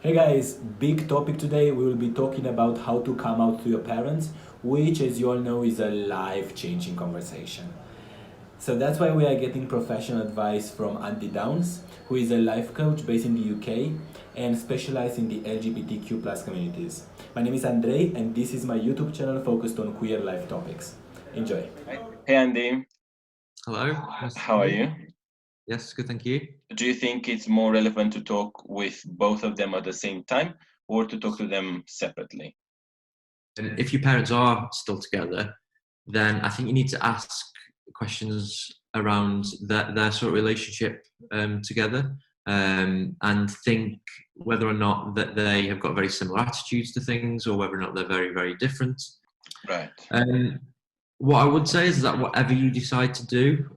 Hey guys, big topic today. We will be talking about how to come out to your parents, which, as you all know, is a life changing conversation. So that's why we are getting professional advice from Andy Downs, who is a life coach based in the UK and specialized in the LGBTQ plus communities. My name is Andrei, and this is my YouTube channel focused on queer life topics. Enjoy. Hey Andy, Hello, nice to how see are you. you? Yes, good, thank you. Do you think it's more relevant to talk with both of them at the same time or to talk to them separately? And if your parents are still together, then I think you need to ask questions around their sort of relationship together, and think whether or not that they have got very similar attitudes to things, or whether or not they're very, very different. Right. Um, what I would say is that whatever you decide to do,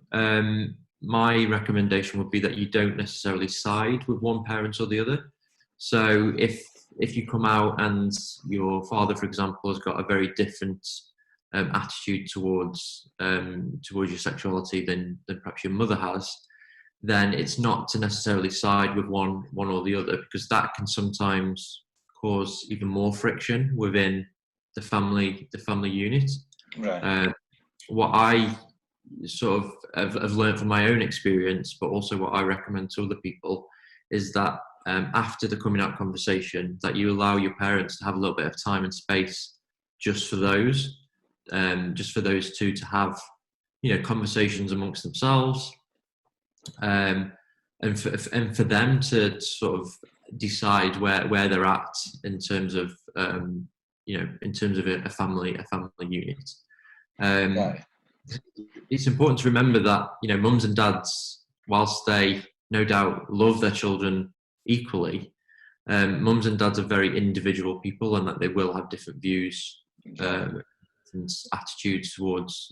my recommendation would be that you don't necessarily side with one parent or the other. So if you come out and your father, for example, has got a very different attitude towards your sexuality than perhaps your mother has, then it's not to necessarily side with one or the other, because that can sometimes cause even more friction within the family unit. Right. What I sort of have learned from my own experience, but also what I recommend to other people, is that after the coming out conversation, that you allow your parents to have a little bit of time and space just for those two to have, conversations amongst themselves, and for them to sort of decide where they're at in terms of a family unit. Um, Right. it's important to remember that mums and dads, whilst they no doubt love their children equally, mums and dads are very individual people, and that they will have different views Yeah. and attitudes towards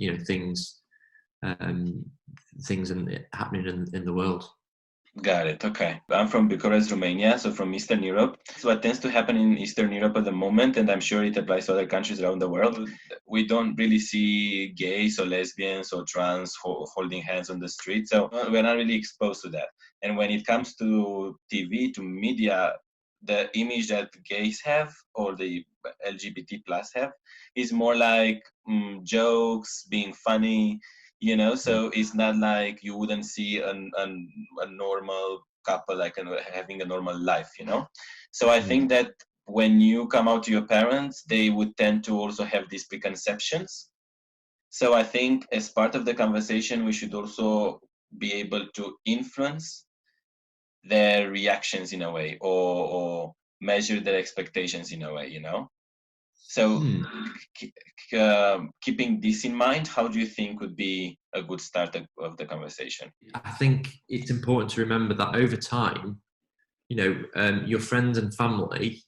um, things happening in the world. Got it. Okay. I'm from Bucharest, Romania, so from Eastern Europe. So what tends to happen in Eastern Europe at the moment, and I'm sure it applies to other countries around the world, we don't really see gays or lesbians or trans holding hands on the street. So we're not really exposed to that. And when it comes to TV, to media, the image that gays have or the LGBT plus have is more like jokes, being funny, so it's not like you wouldn't see a normal couple like having a normal life. So I think that when you come out to your parents, they would tend to also have these preconceptions. So I think as part of the conversation, we should also be able to influence their reactions in a way, or measure their expectations in a way. So keeping this in mind, how do you think would be a good start of the conversation? I think it's important to remember that over time, your friends and family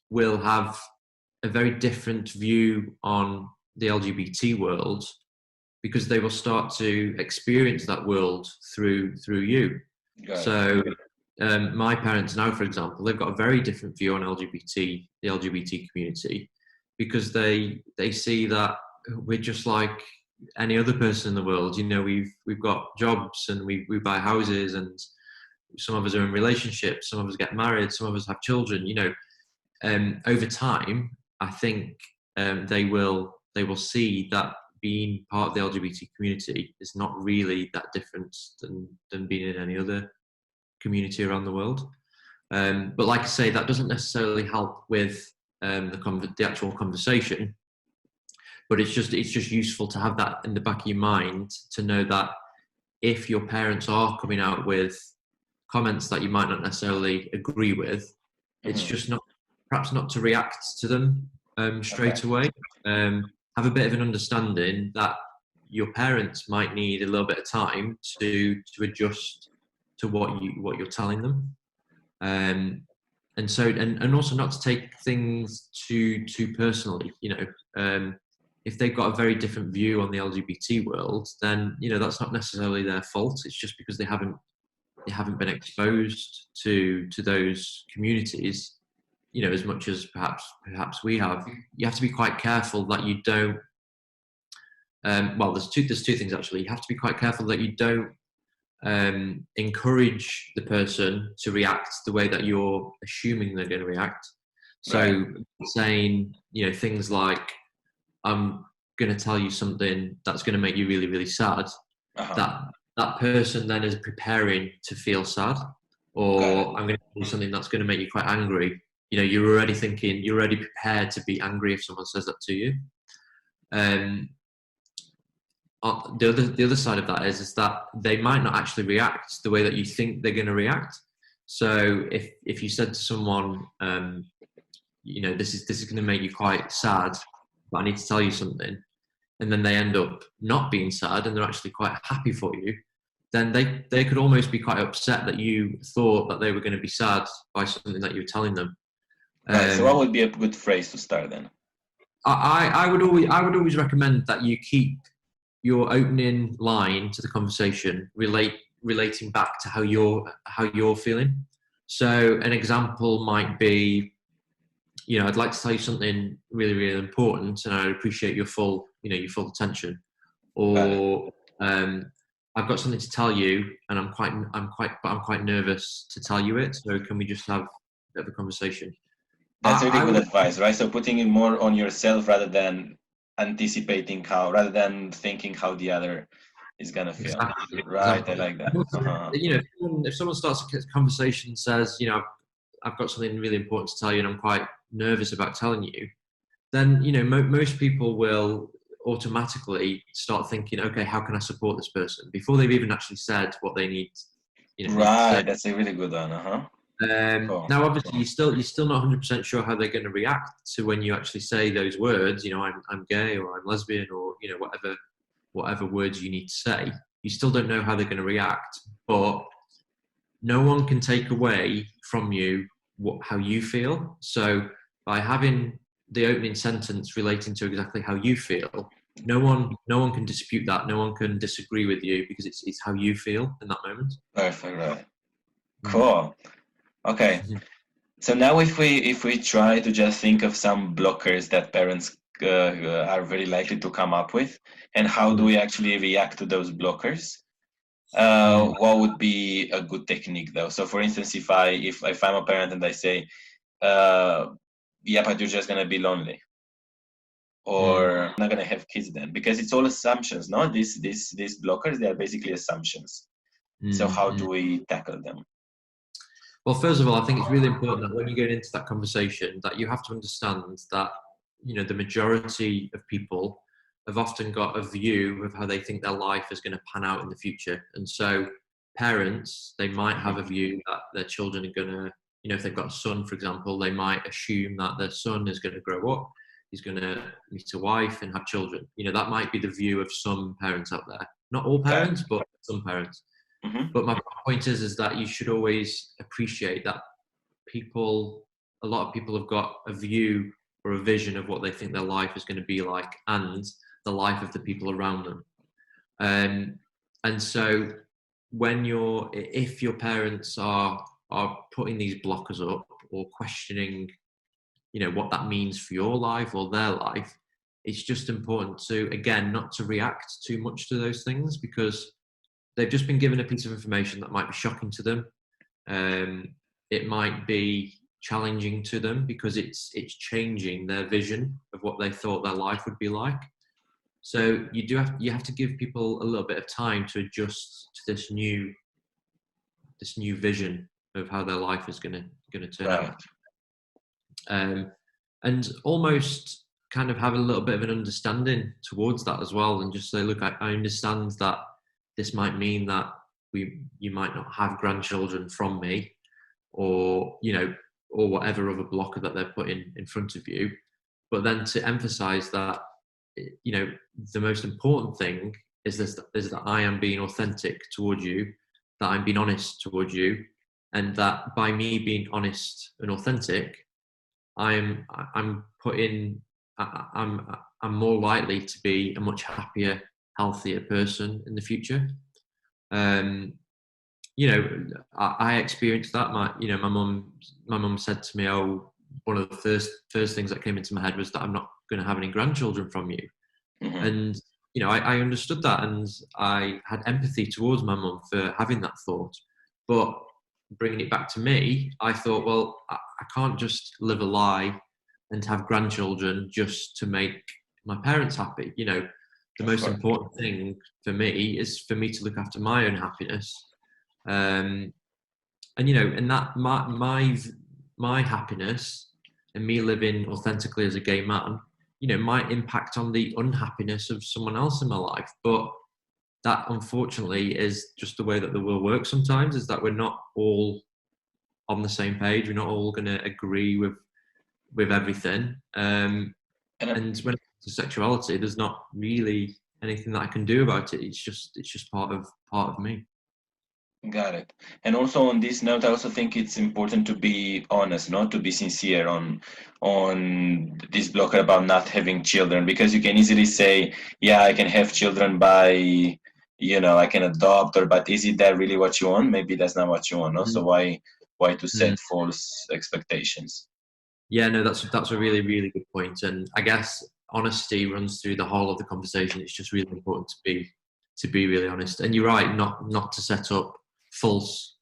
will have a very different view on the LGBT world, because they will start to experience that world through you. Got it. So my parents now, for example, they've got a very different view on the LGBT community, because they see that we're just like any other person in the world. We've got jobs, and we buy houses, and some of us are in relationships, some of us get married, some of us have children. Over time, I think they will see that being part of the LGBT community is not really that different than being in any other community around the world. But like I say, that doesn't necessarily help with the actual conversation. But it's just useful to have that in the back of your mind, to know that if your parents are coming out with comments that you might not necessarily agree with, it's just perhaps not to react to them straight away. Have a bit of an understanding that your parents might need a little bit of time to adjust to what you're telling them, and also not to take things too personally. If they've got a very different view on the LGBT world, then that's not necessarily their fault. It's just because they haven't been exposed to those communities, as much as perhaps we have. You have to be quite careful that you don't. Well, there's two things actually. You have to be quite careful that you don't encourage the person to react the way that you're assuming they're going to react. So saying, things like, I'm going to tell you something that's going to make you really, really sad, that person then is preparing to feel sad. Or I'm going to tell you something that's going to make you quite angry. You're already thinking, you're already prepared to be angry if someone says that to you. The other side of that is that they might not actually react the way that you think they're going to react. So if you said to someone, this is going to make you quite sad, but I need to tell you something, and then they end up not being sad and they're actually quite happy for you, then they could almost be quite upset that you thought that they were going to be sad by something that you were telling them. So what would be a good phrase to start then? I would always recommend that you keep your opening line to the conversation relating back to how you're feeling. So an example might be, I'd like to tell you something really, really important, and I appreciate your full attention. Or I've got something to tell you, and I'm quite nervous to tell you it. So can we just have a bit of a conversation? That's really good advice, right? So putting it more on yourself rather than rather than thinking how the other is gonna feel. Exactly. Right, Exactly. I like that. If someone starts a conversation and says, I've got something really important to tell you, and I'm quite nervous about telling you, then most people will automatically start thinking, okay, how can I support this person, before they've even actually said what they need. Right, that's a really good one. Cool. Now, obviously, you're still not 100% sure how they're going to react to when you actually say those words. I'm gay, or I'm lesbian, or whatever words you need to say. You still don't know how they're going to react, but no one can take away from you how you feel. So by having the opening sentence relating to exactly how you feel, no one can dispute that. No one can disagree with you, because it's how you feel in that moment. Perfect. Right. Cool. Okay. So now if we try to just think of some blockers that parents are very likely to come up with, and how do we actually react to those blockers? What would be a good technique though? So for instance, if I'm a parent and I say, yeah, but you're just gonna be lonely, or I'm not gonna have kids then, because it's all assumptions, no? These blockers, they are basically assumptions. So how do we tackle them? Well, first of all, I think it's really important that when you get into that conversation, that you have to understand that, the majority of people have often got a view of how they think their life is going to pan out in the future. And so parents, they might have a view that their children are going to, if they've got a son, for example, they might assume that their son is going to grow up, he's going to meet a wife and have children. That might be the view of some parents out there. Not all parents, but some parents. But my point is that you should always appreciate that a lot of people have got a view or a vision of what they think their life is going to be like, and the life of the people around them. And so if your parents are putting these blockers up, or questioning, what that means for your life or their life, it's just important to, again, not to react too much to those things, because they've just been given a piece of information that might be shocking to them. It might be challenging to them, because it's changing their vision of what they thought their life would be like. So you have to give people a little bit of time to adjust to this new vision of how their life is going to turn out, and almost kind of have a little bit of an understanding towards that as well, and just say, look, I understand that this might mean that you might not have grandchildren from me, or whatever other blocker that they're putting in front of you. But then to emphasize that, the most important thing is that I am being authentic towards you, that I'm being honest towards you, and that by me being honest and authentic, I'm more likely to be a much happier, healthier person in the future. I experienced that. My mum said to me, one of the first things that came into my head was that I'm not going to have any grandchildren from you. And I understood that, and I had empathy towards my mum for having that thought. But bringing it back to me, I thought, well, I can't just live a lie and have grandchildren just to make my parents happy. The most important thing for me is for me to look after my own happiness. And that my happiness and me living authentically as a gay man, might impact on the unhappiness of someone else in my life. But that, unfortunately, is just the way that the world works sometimes, is that we're not all on the same page. We're not all going to agree with everything. And when it comes to sexuality, there's not really anything that I can do about it. It's just part of me. Got it. And also on this note, I also think it's important to be honest, not to be sincere on this blocker about not having children, because you can easily say, yeah, I can have children by, I can adopt, but is it that really what you want? Maybe that's not what you want. No? So why to set false expectations? Yeah, no, that's a really, really good point. And I guess honesty runs through the whole of the conversation. It's just really important to be really honest. And you're right, not to set up false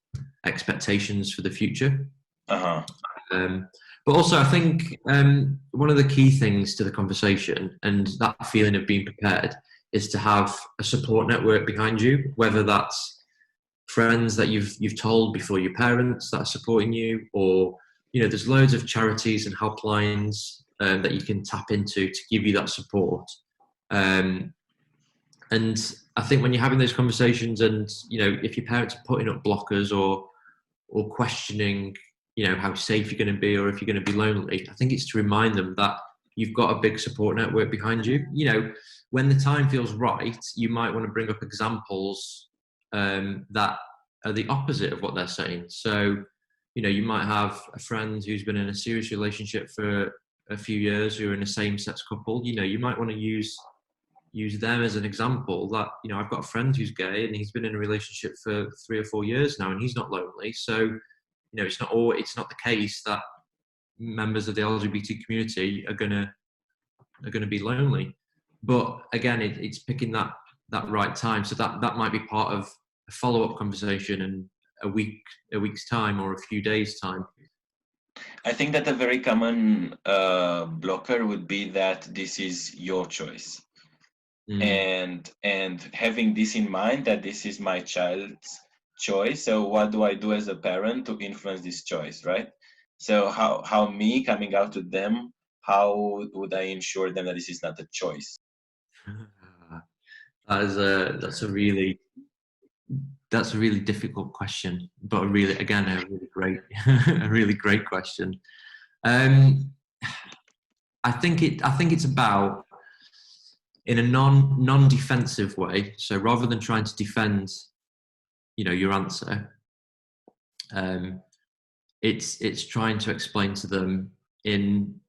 expectations for the future. But also, I think one of the key things to the conversation and that feeling of being prepared is to have a support network behind you, whether that's friends that you've told before your parents that are supporting you, or there's loads of charities and helplines that you can tap into to give you that support. And I think when you're having those conversations, and if your parents are putting up blockers or questioning, how safe you're going to be, or if you're going to be lonely, I think it's to remind them that you've got a big support network behind you. When the time feels right, you might want to bring up examples that are the opposite of what they're saying. So, you might have a friend who's been in a serious relationship for a few years, who are in a same-sex couple. You might want to use them as an example that, I've got a friend who's gay and he's been in a relationship for 3 or 4 years now and he's not lonely. So, it's not the case that members of the LGBT community are gonna be lonely. But again, it's picking that right time. So that might be part of a follow-up conversation in a week's time or a few days' time. I think that a very common blocker would be that this is your choice. And having this in mind, that this is my child's choice, so what do I do as a parent to influence this choice, right? So how me coming out to them, how would I ensure them that this is not a choice? That's a really difficult question, but a really great a really great question. I think it's about, in a non-defensive way. So rather than trying to defend, your answer, it's trying to explain to them in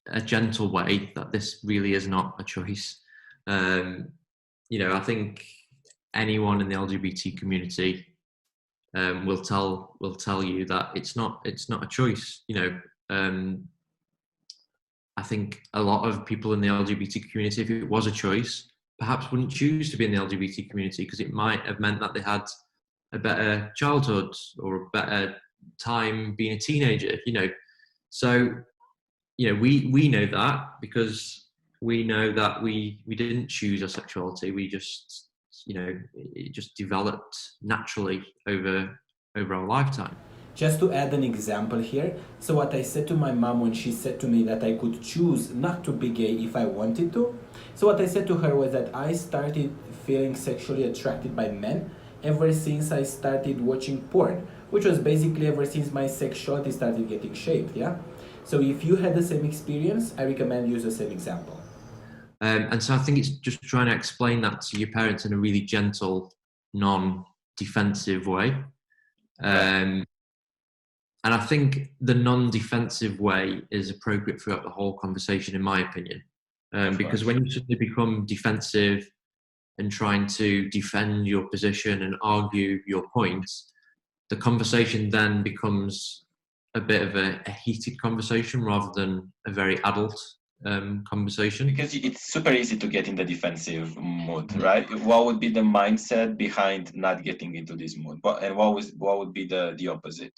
a gentle way that this really is not a choice. I think anyone in the LGBT community will tell you that it's not a choice. I think a lot of people in the LGBT community, if it was a choice, perhaps wouldn't choose to be in the LGBT community because it might have meant that they had a better childhood or a better time being a teenager. So we know that because we know that we didn't choose our sexuality. We just it just developed naturally over our lifetime. Just to add an example here, so what I said to my mom when she said to me that I could choose not to be gay if I wanted to, so what I said to her was that I started feeling sexually attracted by men ever since I started watching porn, which was basically ever since my sexuality started getting shaped, yeah? So if you had the same experience, I recommend use the same example. And so I think it's just trying to explain that to your parents in a really gentle, non-defensive way. And I think the non-defensive way is appropriate throughout the whole conversation, in my opinion. Because when you suddenly become defensive and trying to defend your position and argue your points, the conversation then becomes a bit of a heated conversation rather than a very adult conversation. Because it's super easy to get in the defensive mood, right? What would be the mindset behind not getting into this mood? And what would be the opposite?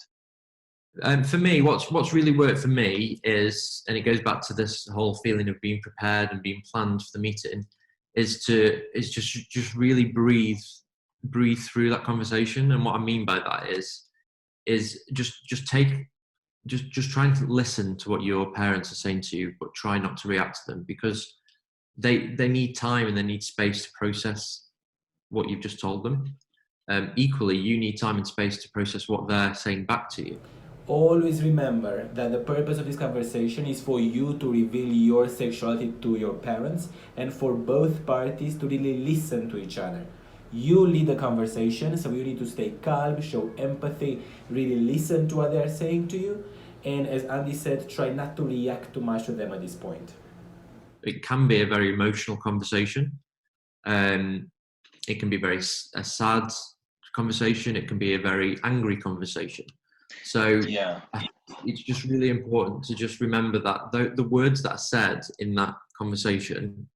For me, what's really worked for me is, and it goes back to this whole feeling of being prepared and being planned for the meeting, is just really breathe through that conversation. And what I mean by that is just trying to listen to what your parents are saying to you, but try not to react to them, because they need time and they need space to process what you've just told them. Equally, you need time and space to process what they're saying back to you. Always remember that the purpose of this conversation is for you to reveal your sexuality to your parents and for both parties to really listen to each other. You lead the conversation, so you need to stay calm, show empathy, really listen to what they are saying to you, and as Andy said, try not to react too much to them at this point. It can be a very emotional conversation. It can be a sad conversation. It can be a very angry conversation. So yeah, it's just really important to just remember that the words that are said in that conversation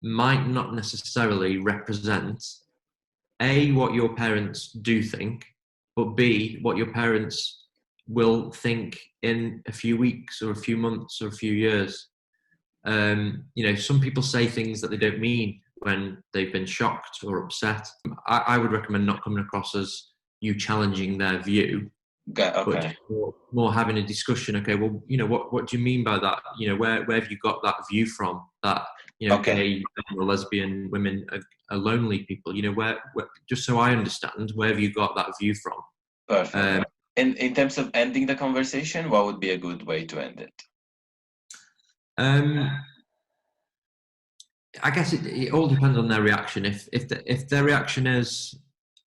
might not necessarily represent A, what your parents do think, but B, what your parents will think in a few weeks or a few months or a few years. Some people say things that they don't mean when they've been shocked or upset. I would recommend not coming across as you challenging their view, okay. but more having a discussion. Okay, well, what do you mean by that? Where have you got that view from? That gay or lesbian women are lonely people. Where just so I understand, where have you got that view from? Perfect. And in terms of ending the conversation, what would be a good way to end it? I guess it all depends on their reaction. If their reaction is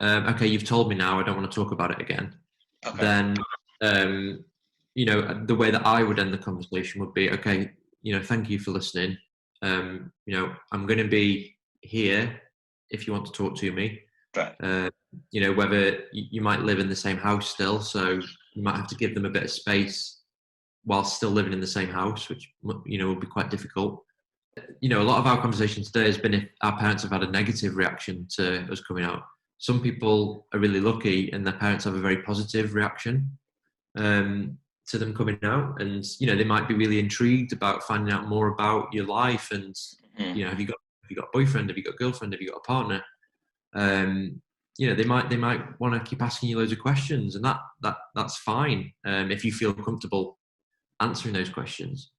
okay, you've told me now, I don't want to talk about it again, then the way that I would end the conversation would be, okay, thank you for listening. I'm going to be here if you want to talk to me. Right. Whether you might live in the same house still, so you might have to give them a bit of space while still living in the same house, which would be quite difficult. A lot of our conversation today has been if our parents have had a negative reaction to us coming out. Some people are really lucky and their parents have a very positive reaction to them coming out, and they might be really intrigued about finding out more about your life and have you got a boyfriend, have you got a girlfriend, have you got a partner? They might want to keep asking you loads of questions, and that's fine if you feel comfortable answering those questions.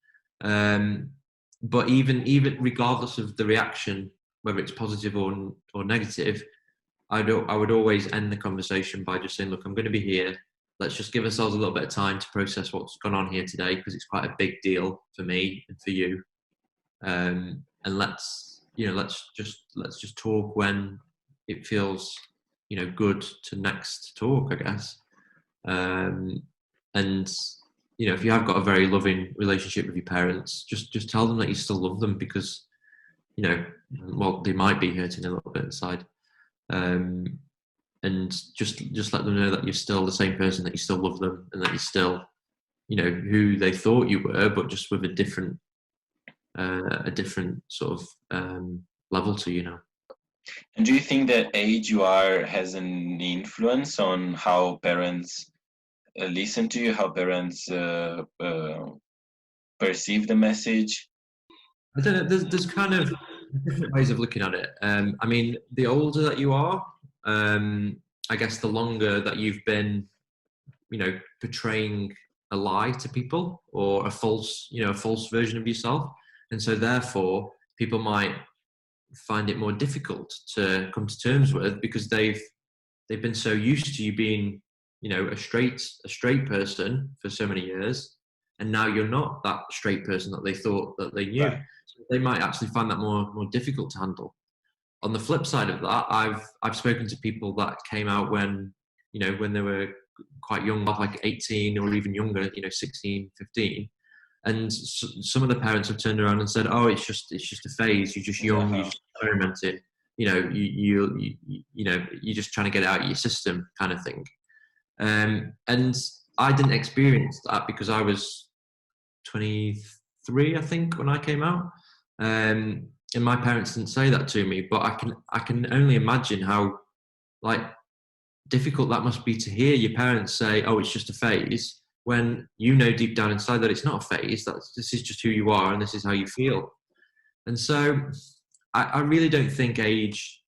But even regardless of the reaction, whether it's positive or negative, I would always end the conversation by just saying, look, I'm going to be here. Let's just give ourselves a little bit of time to process what's gone on here today, because it's quite a big deal for me and for you. And let's just talk when it feels good to next talk, I guess. And if you have got a very loving relationship with your parents, just tell them that you still love them, because they might be hurting a little bit inside. And just let them know that you're still the same person, that you still love them, and that you're still who they thought you were, but just with a different sort of level to you now. And do you think the age you are has an influence on how parents listen to you, how parents perceive the message? I don't know. There's kind of different ways of looking at it. I mean, the older that you are, I guess the longer that you've been, portraying a lie to people, or a false version of yourself, and so therefore people might find it more difficult to come to terms with, because they've been so used to you being, a straight person for so many years, and now you're not that straight person that they thought that they knew. Right. So they might actually find that more difficult to handle. On the flip side of that, I've spoken to people that came out when they were quite young, like 18 or even younger, 16, 15. And some of the parents have turned around and said, "Oh, it's just a phase. You're just young. You're just experimenting. You're just trying to get it out of your system," kind of thing. And I didn't experience that because I was 23 3, I think, when I came out. And my parents didn't say that to me, but I can only imagine how like difficult that must be to hear your parents say, "Oh, it's just a phase," when you know deep down inside that it's not a phase. That this is just who you are and this is how you feel. And so, I really don't think age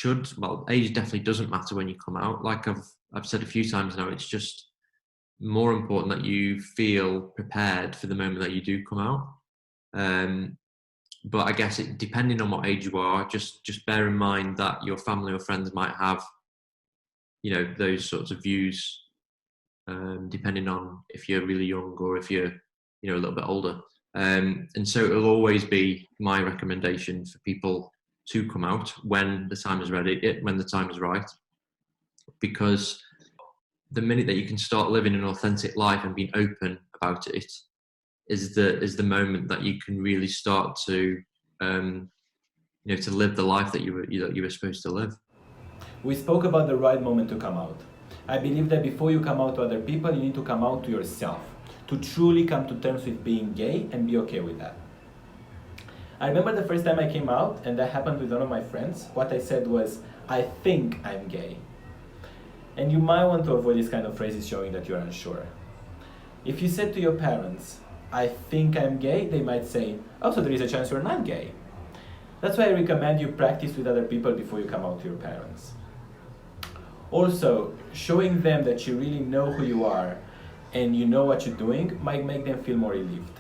definitely doesn't matter when you come out. Like I've said a few times now, it's just more important that you feel prepared for the moment that you do come out. But I guess depending on what age you are, just bear in mind that your family or friends might have, those sorts of views, depending on if you're really young or if you're, a little bit older. And so it'll always be my recommendation for people to come out when the time is ready, when the time is right, because the minute that you can start living an authentic life and being open about it is the moment that you can really start to to live the life that you were supposed to live. We spoke about the right moment to come out. I believe that before you come out to other people, you need to come out to yourself, to truly come to terms with being gay and be okay with that. I remember the first time I came out, and that happened with one of my friends. What I said was, "I think I'm gay." And you might want to avoid this kind of phrases showing that you're unsure. If you said to your parents, "I think I'm gay," they might say, "Oh, so there is a chance you're not gay." That's why I recommend you practice with other people before you come out to your parents. Also, showing them that you really know who you are and you know what you're doing might make them feel more relieved.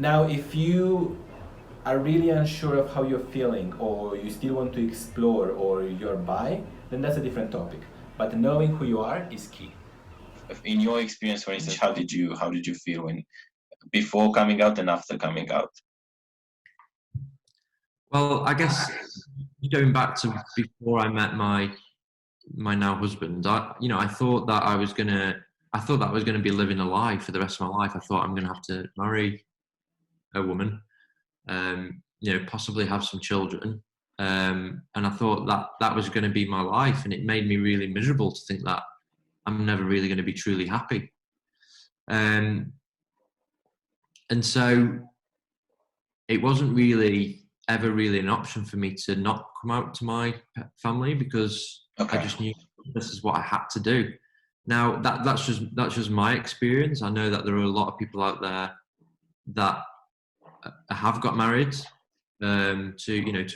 Now, if you are really unsure of how you're feeling, or you still want to explore, or you're bi, then that's a different topic. But knowing who you are is key. In your experience, for instance, how did you feel before coming out and after coming out? Well, I guess going back to before I met my now husband, I thought that I was gonna be living a lie for the rest of my life. I thought I'm gonna have to marry a woman, possibly have some children, and I thought that was going to be my life, and it made me really miserable to think that I'm never really going to be truly happy. And so it wasn't really ever really an option for me to not come out to my family, because I just knew this is what I had to do. Now that's just my experience. I know that there are a lot of people out there that have got married to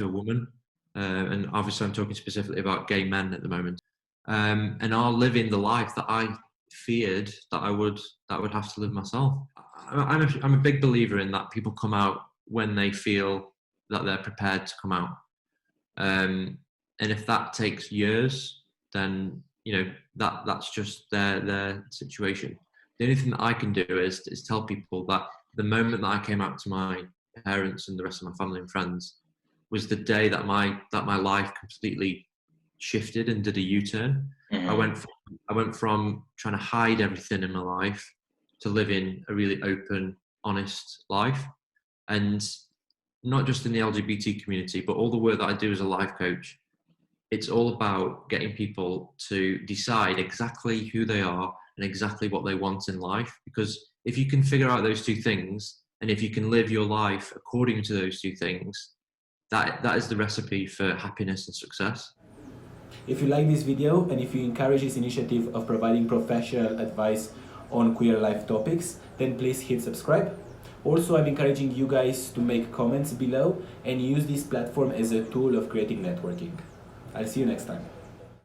a woman, and obviously I'm talking specifically about gay men at the moment, and are living the life that I feared that I would have to live myself. I'm a big believer in that people come out when they feel that they're prepared to come out, and if that takes years, then that's just their situation. The only thing that I can do is tell people that the moment that I came out to my parents and the rest of my family and friends was the day that my life completely shifted and did a U-turn. Mm-hmm. I went from trying to hide everything in my life to living a really open, honest life. And not just in the LGBT community, but all the work that I do as a life coach, it's all about getting people to decide exactly who they are and exactly what they want in life. Because if you can figure out those two things, and if you can live your life according to those two things, that is the recipe for happiness and success. If you like this video, and if you encourage this initiative of providing professional advice on queer life topics, then please hit subscribe. Also, I'm encouraging you guys to make comments below and use this platform as a tool of creating networking. I'll see you next time.